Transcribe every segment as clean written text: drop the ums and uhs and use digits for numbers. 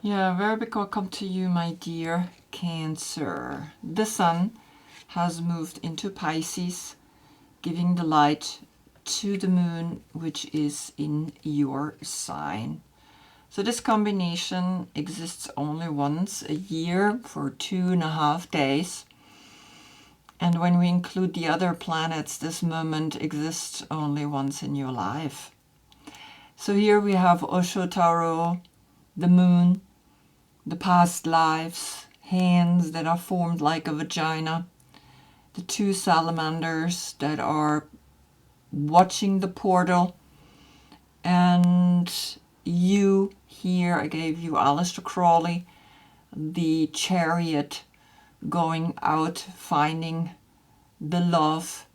Yeah, very big welcome to you, my dear Cancer. The Sun has moved into Pisces, giving the light to the Moon, which is in your sign. So this combination exists only once a year for 2.5 days. And when we include the other planets, this moment exists only once in your life. So here we have Osho Taro, the Moon, the past lives, hands that are formed like a vagina, the two salamanders that are watching the portal, and you here, I gave you Aleister Crowley, the Chariot, going out, finding the love.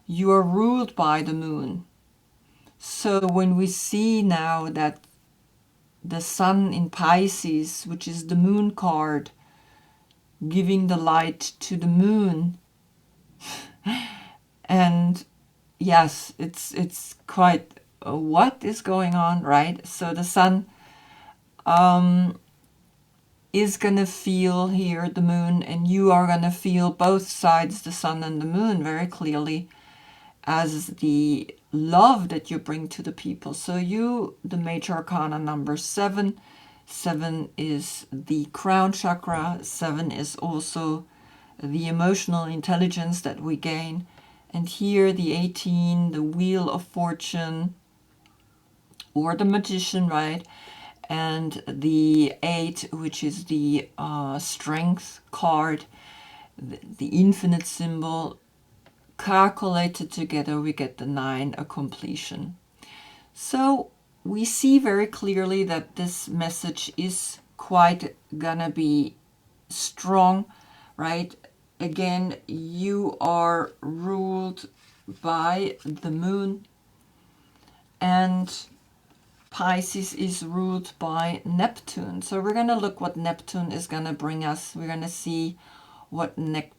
You are ruled by the Moon. So when we see now that the Sun in Pisces, which is the Moon card, giving the light to the Moon, and yes, it's quite what is going on, right? So the Sun is gonna feel here the Moon, and you are gonna feel both sides, the Sun and the Moon, very clearly as the love that you bring to the people. So you, the major arcana number 7. 7 is the crown chakra. 7 is also the emotional intelligence that we gain. And here the 18, the wheel of fortune, or the magician, right? And the 8, which is the strength card, the infinite symbol. Calculated together, we get the 9, a completion. So we see very clearly that this message is quite gonna be strong, right? Again, you are ruled by the Moon, and Pisces is ruled by Neptune. So we're gonna look what Neptune is gonna bring us. We're gonna see what Neptune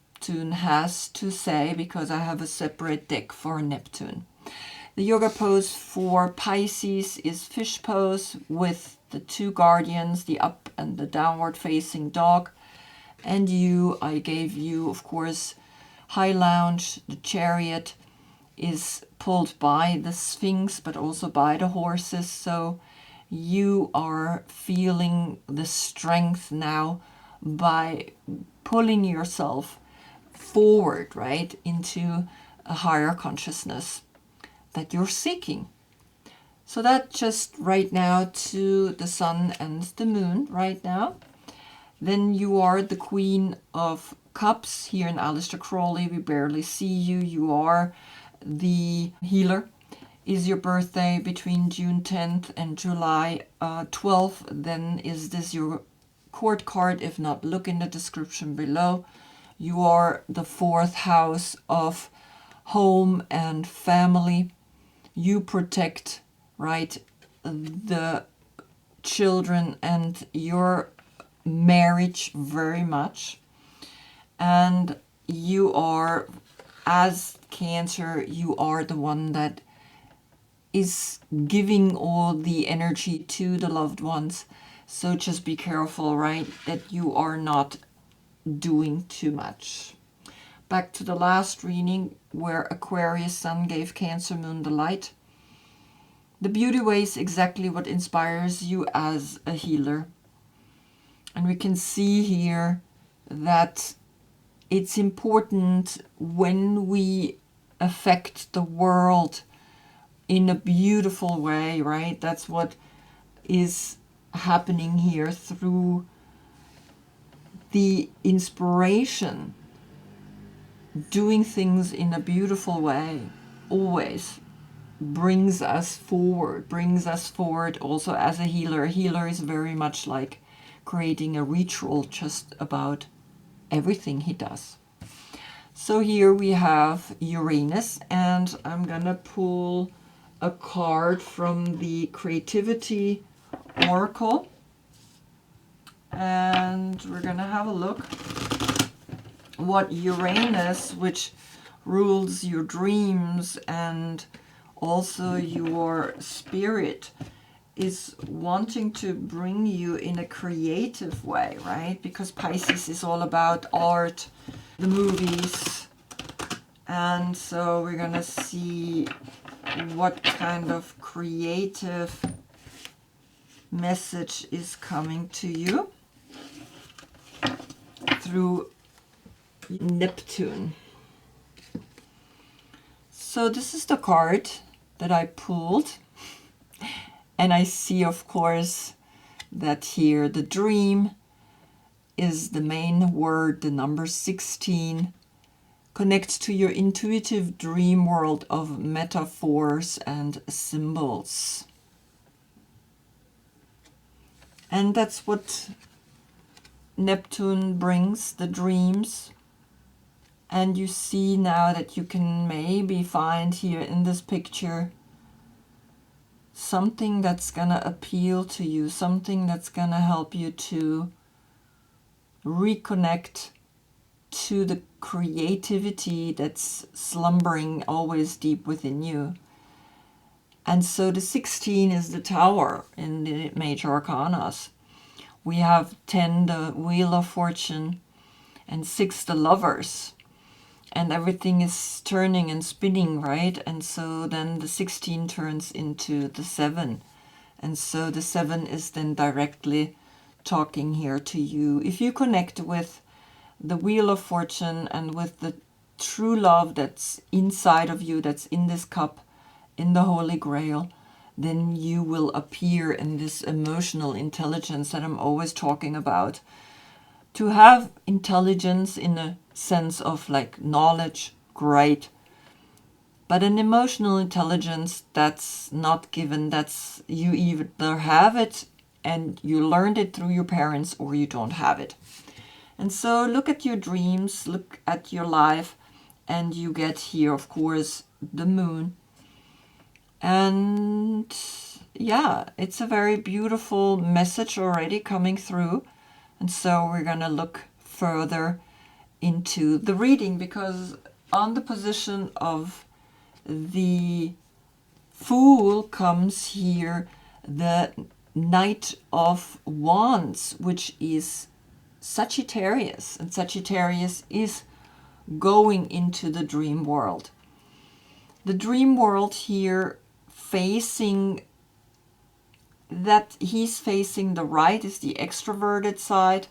has to say, because I have a separate deck for Neptune. The yoga pose for Pisces is fish pose with the two guardians, the up and the downward facing dog. And you, I gave you, of course, high lounge. The Chariot is pulled by the Sphinx, but also by the horses. So you are feeling the strength now by pulling yourself forward, right, into a higher consciousness that you're seeking. So that just right now to the Sun and the Moon right now. Then you are the Queen of Cups. Here in Aleister Crowley, we barely see you. You are the healer. Is your birthday between June 10th and July 12th, then is this your court card? If not, look in the description below. You are the 4th house of home and family. You protect, right, the children and your marriage very much. And you are, as Cancer, you are the one that is giving all the energy to the loved ones. So just be careful, right, that you are not doing too much. Back to the last reading where Aquarius Sun gave Cancer Moon the light. The beauty way is exactly what inspires you as a healer. And we can see here that it's important when we affect the world in a beautiful way, right? That's what is happening here through the inspiration. Doing things in a beautiful way always brings us forward also as a healer. A healer is very much like creating a ritual just about everything he does. So here we have Uranus, and I'm gonna pull a card from the Creativity Oracle, and we're gonna have a look what Uranus, which rules your dreams and also your spirit, is wanting to bring you in a creative way, right? Because Pisces is all about art, the movies. And so we're going to see what kind of creative message is coming to you through Neptune. So this is the card that I pulled. And I see, of course, that here the dream is the main word, the number 16, connects to your intuitive dream world of metaphors and symbols. And that's what Neptune brings, the dreams. And you see now that you can maybe find here in this picture something that's going to appeal to you, something that's going to help you to reconnect to the creativity that's slumbering always deep within you. And so the 16 is the Tower in the major arcanas. We have 10, the Wheel of Fortune, and 6, the Lovers. And everything is turning and spinning, right? And so then the 16 turns into the 7. And so the 7 is then directly talking here to you. If you connect with the Wheel of Fortune and with the true love that's inside of you, that's in this cup, in the Holy Grail, then you will appear in this emotional intelligence that I'm always talking about. To have intelligence in a sense of like knowledge, great. But an emotional intelligence that's not given, that's you either have it and you learned it through your parents or you don't have it. And so look at your dreams, look at your life, and you get here, of course, the moon. And yeah, it's a very beautiful message already coming through. And so we're going to look further into the reading, because on the position of the Fool comes here the Knight of Wands, which is Sagittarius. And Sagittarius is going into the dream world. The dream world here facing that he's facing the right is the extroverted side,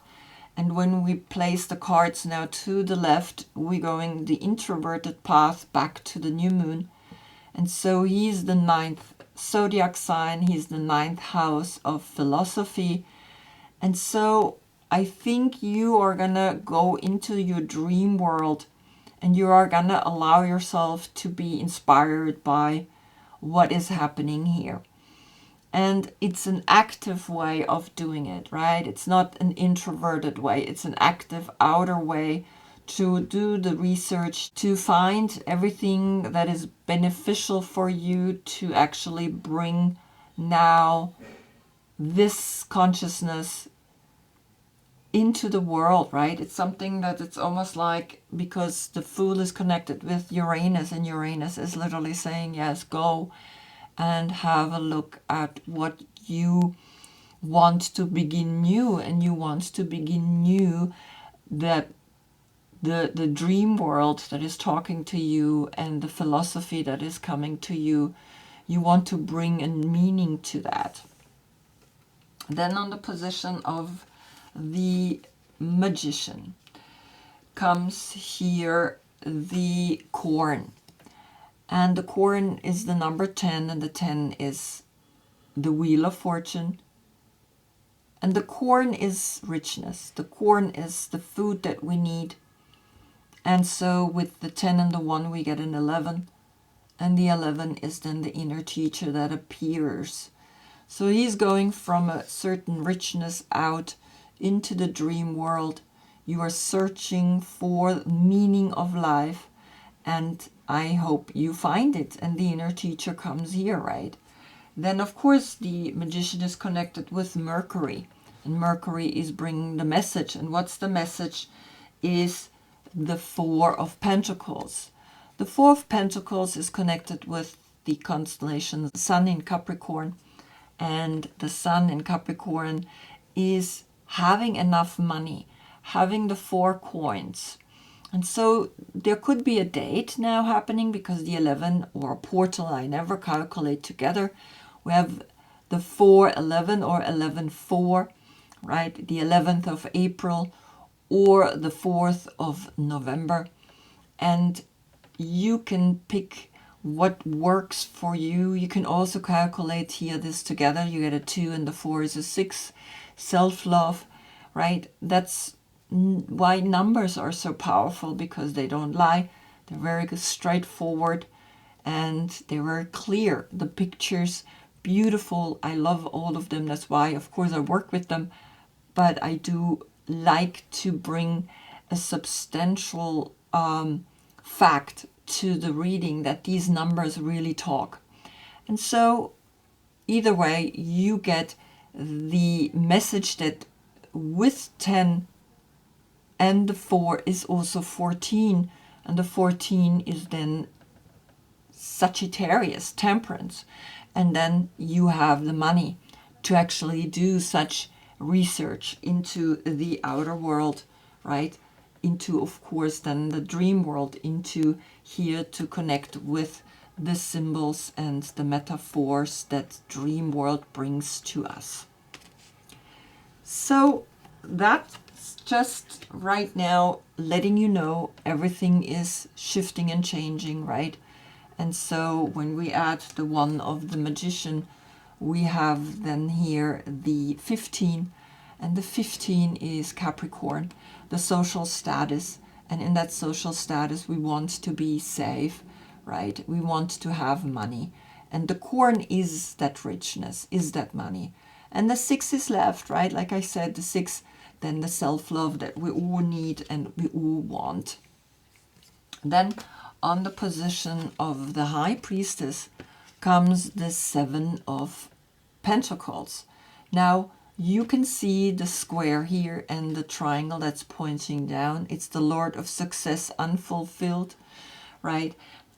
and when we place the cards now to the left, we're going the introverted path back to the new moon. And so he's the 9th zodiac sign, he's the 9th house of philosophy. And so I think you are gonna go into your dream world and you are gonna allow yourself to be inspired by what is happening here. And it's an active way of doing it, right? It's not an introverted way. It's an active outer way to do the research, to find everything that is beneficial for you to actually bring now this consciousness into the world, right? It's something that it's almost like, because the Fool is connected with Uranus, and Uranus is literally saying, yes, go and have a look at what you want to begin new. And you want to begin new that the dream world that is talking to you and the philosophy that is coming to you, you want to bring a meaning to that. Then on the position of the Magician comes here the Corn. And the Corn is the number 10, and the 10 is the Wheel of Fortune. And the Corn is richness. The Corn is the food that we need. And so with the 10 and the 1, we get an 11. And the 11 is then the inner teacher that appears. So he's going from a certain richness out into the dream world. You are searching for meaning of life. And I hope you find it. And the inner teacher comes here, right? Then, of course, the Magician is connected with Mercury. And Mercury is bringing the message. And what's the message? Is the Four of Pentacles. The Four of Pentacles is connected with the constellation Sun in Capricorn. and the Sun in Capricorn is having enough money, having the 4 coins. And so there could be a date now happening, because the 11, or a portal I never calculate together. We have the 4/11 or 11/4, right? The 11th of April or the 4th of November. And you can pick what works for you. You can also calculate here this together. You get a 2 and the 4 is a 6. Self-love, right? That's why numbers are so powerful, because they don't lie. They're very straightforward and they're very clear. The pictures, beautiful. I love all of them. That's why, of course, I work with them. But I do like to bring a substantial fact to the reading, that these numbers really talk. And so either way, you get the message that with 10 and the 4 is also 14, and the 14 is then Sagittarius, temperance. And then you have the money to actually do such research into the outer world, right? Into, of course, then the dream world, into here to connect with the symbols and the metaphors that dream world brings to us. So that's just right now letting you know everything is shifting and changing, right? And so when we add the 1 of the Magician, we have then here the 15, and the 15 is Capricorn, the social status. And in that social status, we want to be safe, right? We want to have money. And the corn is that richness, is that money. And the 6 is left, right? Like I said, the 6, then the self-love that we all need and we all want. Then on the position of the High Priestess comes the 7 of Pentacles. Now, you can see the square here and the triangle that's pointing down. It's the Lord of Success unfulfilled, right?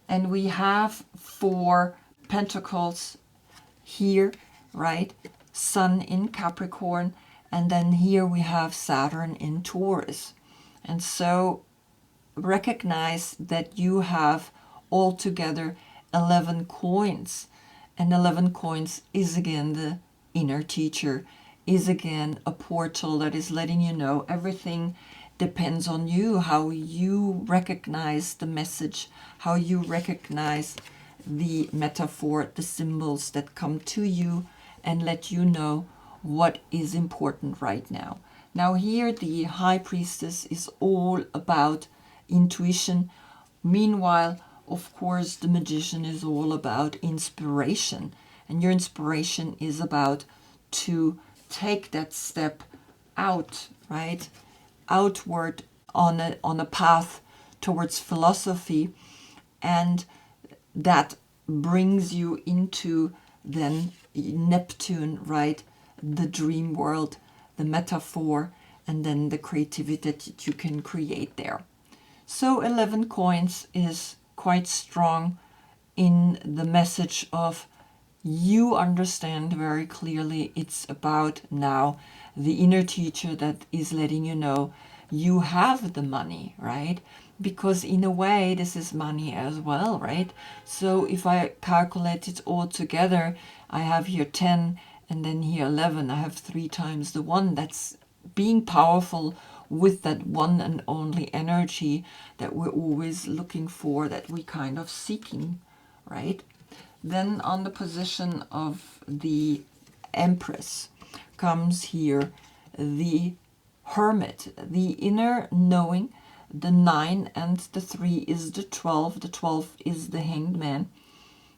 And we have 4 Pentacles here, right? Sun in Capricorn, and then here we have Saturn in Taurus. And so recognize that you have altogether 11 coins, and 11 coins is again the inner teacher, is again a portal that is letting you know everything depends on you, how you recognize the message, how you recognize the metaphor, the symbols that come to you and let you know what is important right now. Now here the High Priestess is all about intuition. Meanwhile, of course, the Magician is all about inspiration. And your inspiration is about to take that step out, right? Outward on a path towards philosophy, and that brings you into then Neptune, right? The dream world, the metaphor, and then the creativity that you can create there. So 11 coins is quite strong in the message of you understand very clearly it's about now the inner teacher that is letting you know you have the money, right? Because in a way this is money as well, right? So if I calculate it all together, I have here 10 and then here 11. I have 3 times the 1. That's being powerful with that one and only energy that we're always looking for, that we kind of seeking, right? Then on the position of the Empress comes here the Hermit, the inner knowing. The 9 and the 3 is the 12. The 12 is the Hanged Man.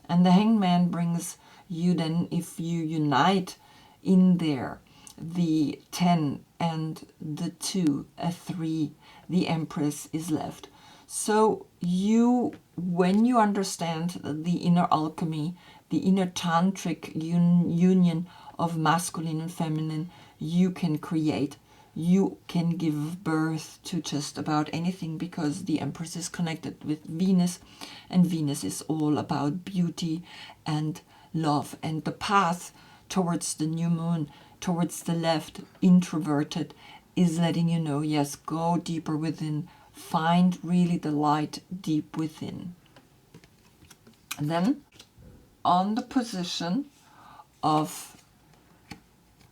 And the Hanged Man brings you then, if you unite in there, the 10 and the 2, a 3, the Empress is left. So you, when you understand the inner alchemy, the inner tantric union of masculine and feminine, you can create. You can give birth to just about anything, because the Empress is connected with Venus, and Venus is all about beauty and love. And the path towards the new moon, towards the left, introverted, is letting you know, yes, go deeper within. Find really the light deep within. And then on the position of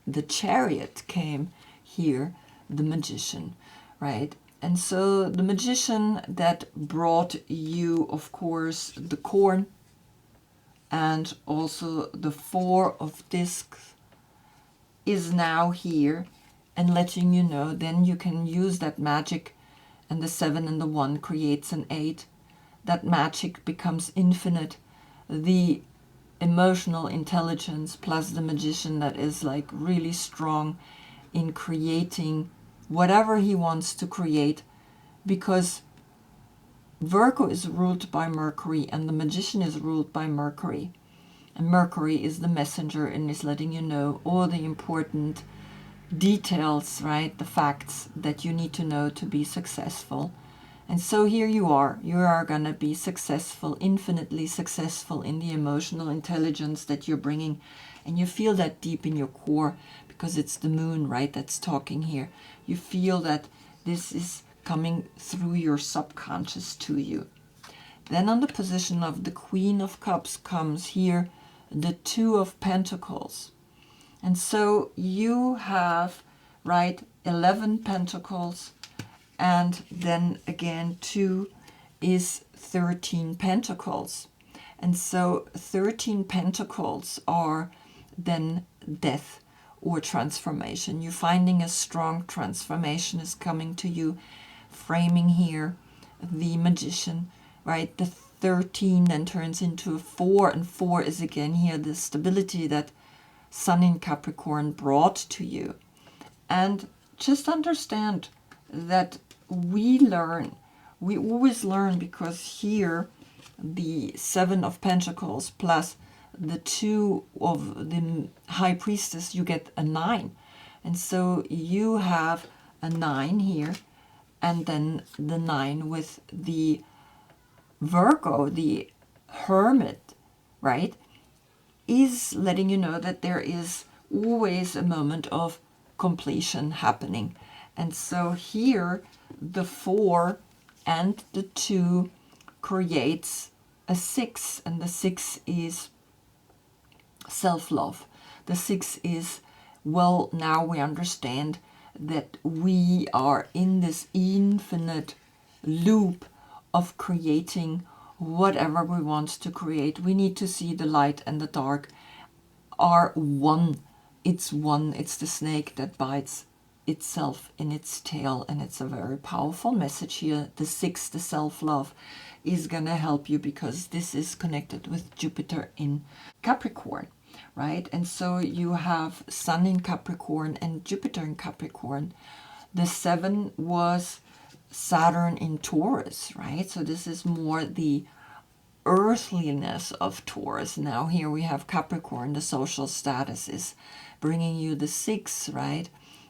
the Chariot came here the Magician, right? And so the Magician that brought you, of course, the corn and also the Four of Discs is now here and letting you know then you can use that magic, and the 7 and the 1 creates an 8. That magic becomes infinite. The emotional intelligence plus the Magician that is like really strong in creating whatever he wants to create, because Virgo is ruled by Mercury and the Magician is ruled by Mercury. And Mercury is the messenger and is letting you know all the important details, right? The facts that you need to know to be successful. And so here you are going to be successful, infinitely successful in the emotional intelligence that you're bringing. And you feel that deep in your core because it's the moon, right, that's talking here. You feel that this is coming through your subconscious to you. Then on the position of the Queen of Cups comes here the Two of Pentacles. And so you have, right, 11 Pentacles, and then again 2 is 13 Pentacles. And so 13 Pentacles are then death or transformation. You're finding a strong transformation is coming to you, framing here the Magician, right? The 13 then turns into a 4, and 4 is again here the stability that Sun in Capricorn brought to you. And just understand that we always learn, because here the 7 of Pentacles plus the 2 of the High Priestess, you get a 9. And so you have a 9 here, and then the 9 with the Virgo, the Hermit, right, is letting you know that there is always a moment of completion happening. And so here the 4 and the 2 creates a 6, and the 6 is self-love. The 6 is, well, now we understand that we are in this infinite loop of creating whatever we want to create. We need to see the light and the dark are one. It's one. It's the snake that bites itself in its tail, and it's a very powerful message here. The 6, the self-love, is going to help you because this is connected with Jupiter in Capricorn, right? And so you have Sun in Capricorn and Jupiter in Capricorn. The 7 was Saturn in Taurus, right? So this is more the earthliness of Taurus. Now here we have Capricorn, the social status is bringing you the 6, right?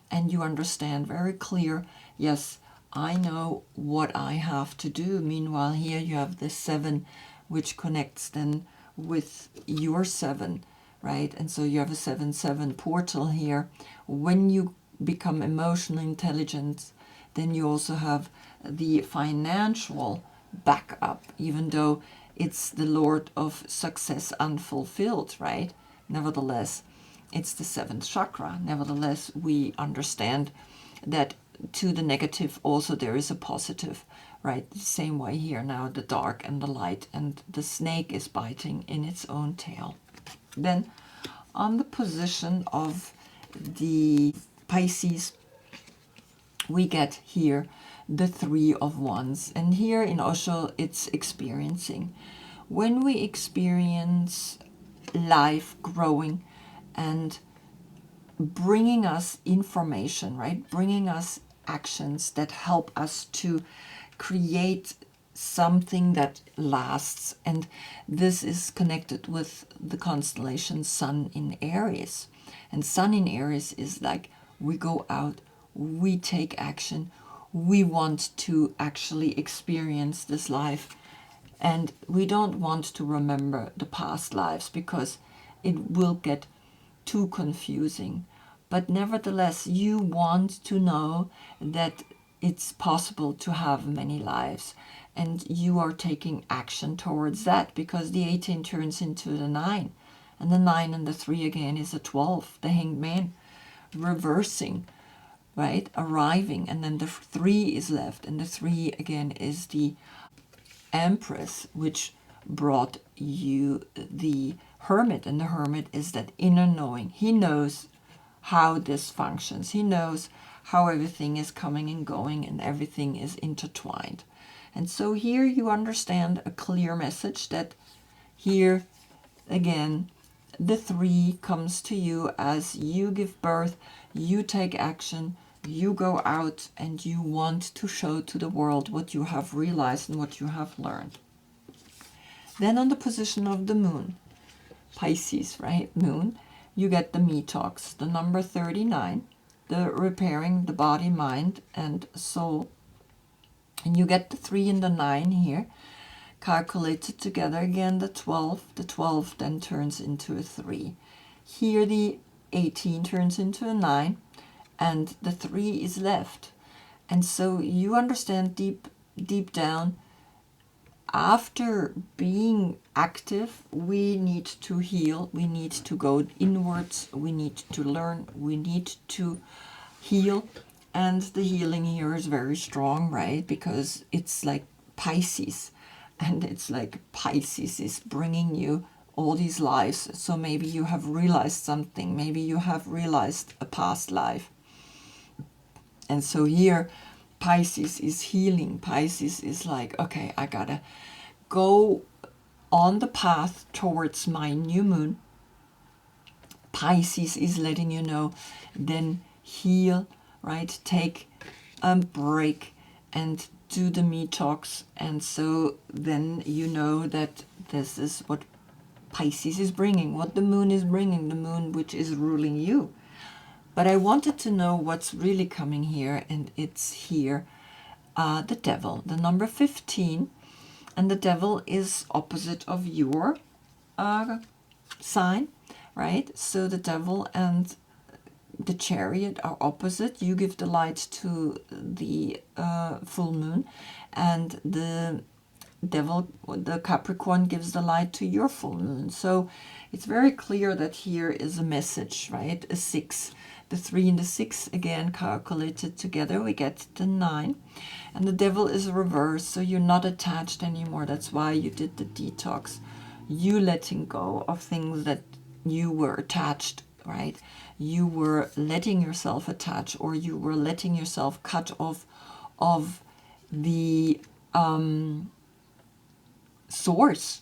And you understand very clear, yes, I know what I have to do. Meanwhile, here you have the 7, which connects then with your 7, right? And so you have a 7-7 portal here. When you become emotionally intelligent, then you also have the financial backup, even though it's the Lord of Success Unfulfilled, right? Nevertheless, it's the 7th chakra. Nevertheless, we understand that to the negative also there is a positive, right? The same way here now, the dark and the light, and the snake is biting in its own tail. Then on the position of the Pisces, we get here the 3 of Wands. And here in Osho, it's experiencing. When we experience life growing and bringing us information, right? Bringing us actions that help us to create something that lasts. And this is connected with the constellation Sun in Aries. And Sun in Aries is like, we go out, we take action, we want to actually experience this life. And we don't want to remember the past lives because it will get too confusing. But nevertheless, you want to know that it's possible to have many lives. And you are taking action towards that, because the 18 turns into the 9. And the 9 and the 3 again is a 12, the Hanged Man, reversing, right? Arriving. And then the 3 is left. And the 3 again is the Empress, which brought you the Hermit. And the Hermit is that inner knowing. He knows how this functions. He knows how everything is coming and going, and everything is intertwined. And so here you understand a clear message that here again the 3 comes to you as you give birth, you take action, you go out, and you want to show to the world what you have realized and what you have learned. Then on the position of the Moon, Pisces, right, Moon, you get the me talks, the number 39, the repairing the body, mind, and soul. And you get the 3 and the 9 here, calculated together again, the 12. The 12 then turns into a 3. Here the 18 turns into a 9, and the 3 is left. And so you understand deep down, after being active, we need to heal, we need to go inwards, we need to learn, we need to heal. And the healing here is very strong, right? Because it's like Pisces, and it's like Pisces is bringing you all these lives. So maybe you have realized something, maybe you have realized a past life. And so here Pisces is healing. Pisces is like, okay, I gotta go on the path towards my new moon. Pisces is letting you know, then heal, right? Take a break and do the me talks. And so then you know that this is what Pisces is bringing, what the moon is bringing, the moon which is ruling you. But I wanted to know what's really coming here, and it's here, the devil, the number 15, and the devil is opposite of your sign, right? So the devil and the Chariot are opposite. You give the light to the full moon, and the devil, the Capricorn, gives the light to your full moon. So it's very clear that here is a message, right? A 6. The 3 and the 6 again calculated together, we get the 9. And the devil is reversed, so you're not attached anymore. That's why you did the detox. You letting go of things that you were attached, right? You were letting yourself attach, or you were letting yourself cut off of the source,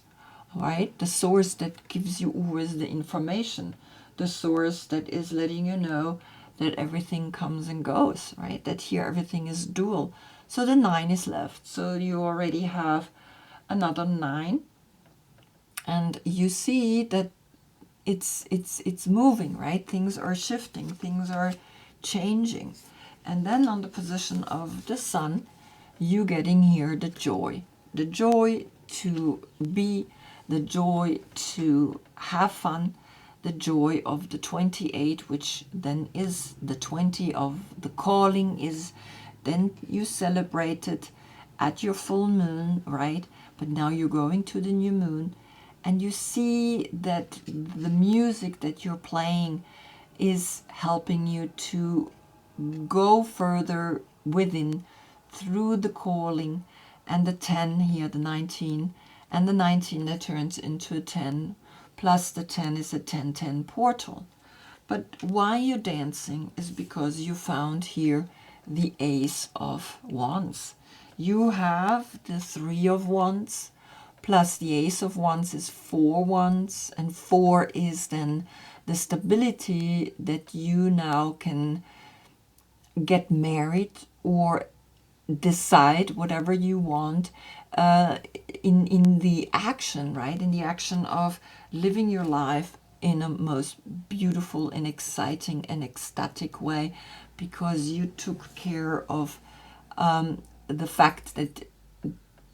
right? The source that gives you always the information. The source that is letting you know that everything comes and goes, right? That here everything is dual. So the 9 is left. So you already have another 9. And you see that it's moving, right? Things are shifting, things are changing. And then on the position of the Sun, you getting here the joy to be, the joy to have fun, the joy of the 28, which then is the 20 of the calling, is then you celebrate it at your full moon, right? But now you're going to the new moon, and you see that the music that you're playing is helping you to go further within through the calling. And the 10 here, the 19, and the 19 that turns into a 10, plus the 10 is a 10-10 portal. But why you're dancing is because you found here the Ace of Wands. You have the 3 of Wands, plus the Ace of Wands is 4 wands, and 4 is then the stability that you now can get married or decide whatever you want in the action, right? In the action of living your life in a most beautiful and exciting and ecstatic way, because you took care of the fact that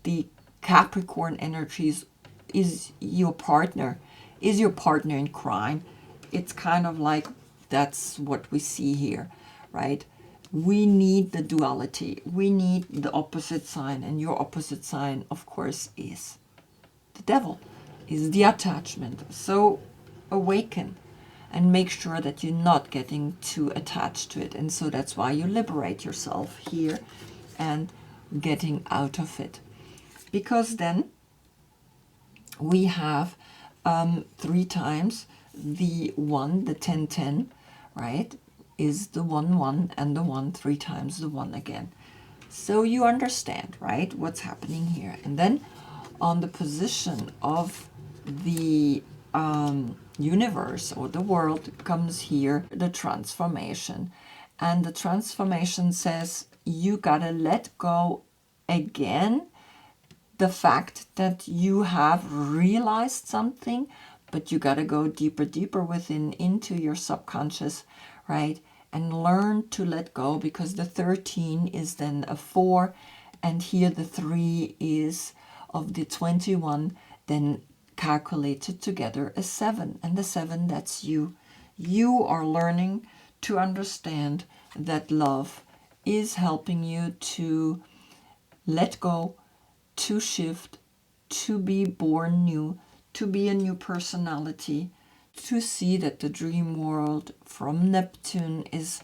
the Capricorn energies is your partner in crime, it's kind of like that's what we see here, right? We need the duality. We need the opposite sign, and your opposite sign, of course, is the devil, is the attachment. So awaken and make sure that you're not getting too attached to it. And so that's why you liberate yourself here and getting out of it. Because then we have 3 times the 1, the 10-10, right, is the 1-1, and the 1 3 times the 1 again. So you understand, right, what's happening here. And then on the position of the universe or the world comes here the transformation. And the transformation says you gotta let go again the fact that you have realized something, but you got to go deeper within into your subconscious, right? And learn to let go, because the 13 is then a 4, and here the 3 is of the 21, then calculated together a 7. And the 7, that's you. You are learning to understand that love is helping you to let go, to shift, to be born new, to be a new personality, to see that the dream world from Neptune is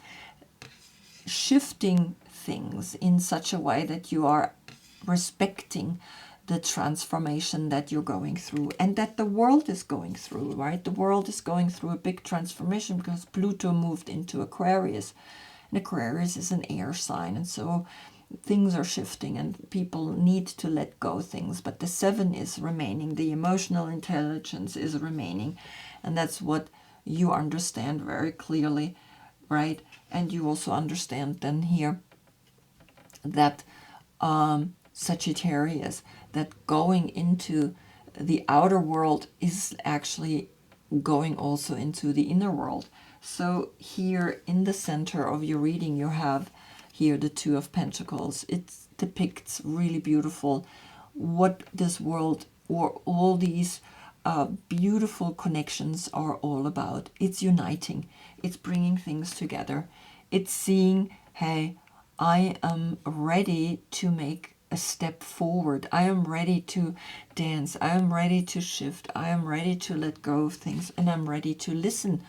shifting things in such a way that you are respecting the transformation that you're going through, and that the world is going through, right? The world is going through a big transformation because Pluto moved into Aquarius, and Aquarius is an air sign, and so things are shifting and people need to let go things. But the 7 is remaining, the emotional intelligence is remaining, and that's what you understand very clearly, right? And you also understand then here that Sagittarius, that going into the outer world is actually going also into the inner world. So here in the center of your reading you have here the 2 of Pentacles. It depicts really beautiful what this world or all these beautiful connections are all about. It's uniting. It's bringing things together. It's seeing, hey, I am ready to make a step forward. I am ready to dance. I am ready to shift. I am ready to let go of things, and I'm ready to listen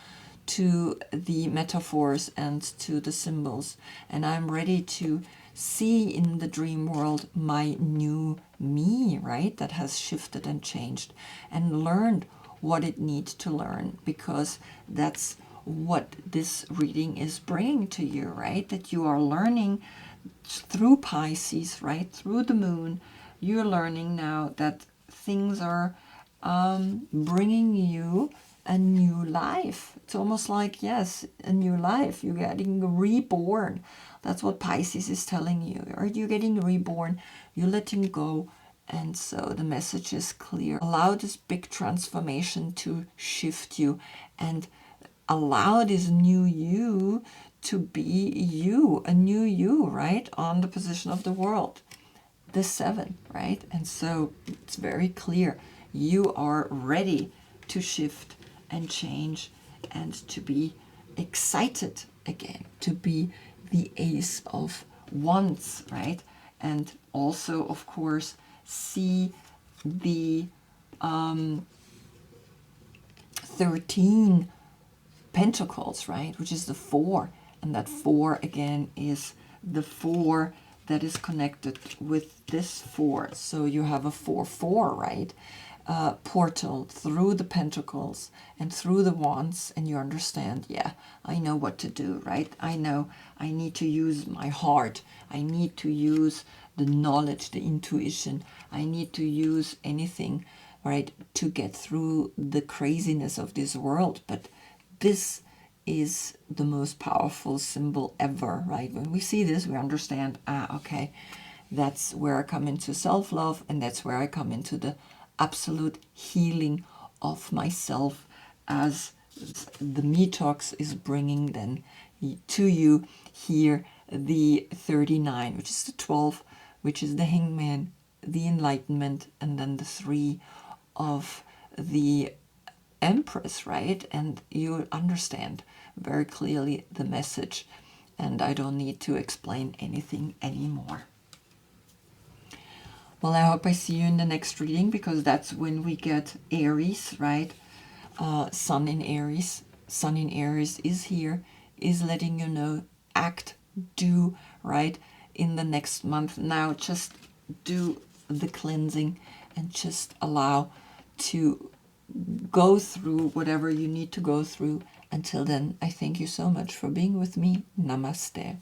to the metaphors and to the symbols, and I'm ready to see in the dream world my new me, right, that has shifted and changed and learned what it needs to learn, because that's what this reading is bringing to you, right? That you are learning through Pisces, right, through the moon. You're learning now that things are bringing you a new life. It's almost like, yes, a new life. You're getting reborn. That's what Pisces is telling you. Are you getting reborn? You're letting go. And so the message is clear. Allow this big transformation to shift you, and allow this new you to be you, a new you, right, on the position of the world. The 7, right? And so it's very clear. You are ready to shift and change and to be excited again, to be the Ace of Wands, right? And also, of course, see the 13 Pentacles, right, which is the 4, and that 4 again is the 4 that is connected with this 4. So you have a 4-4, right? Portal through the Pentacles and through the Wands, and you understand, yeah, I know what to do, right? I know I need to use my heart. I need to use the knowledge, the intuition. I need to use anything, right, to get through the craziness of this world. But this is the most powerful symbol ever, right? When we see this, we understand, okay, that's where I come into self-love, and that's where I come into the absolute healing of myself, as the Metox is bringing then to you here the 39, which is the 12, which is the Hangman, the Enlightenment, and then the 3 of the Empress, right? And you understand very clearly the message, and I don't need to explain anything anymore. Well, I hope I see you in the next reading, because that's when we get Aries, right? Sun in Aries. Sun in Aries is here, is letting you know, act, do, right? In the next month. Now just do the cleansing and just allow to go through whatever you need to go through. Until then, I thank you so much for being with me. Namaste.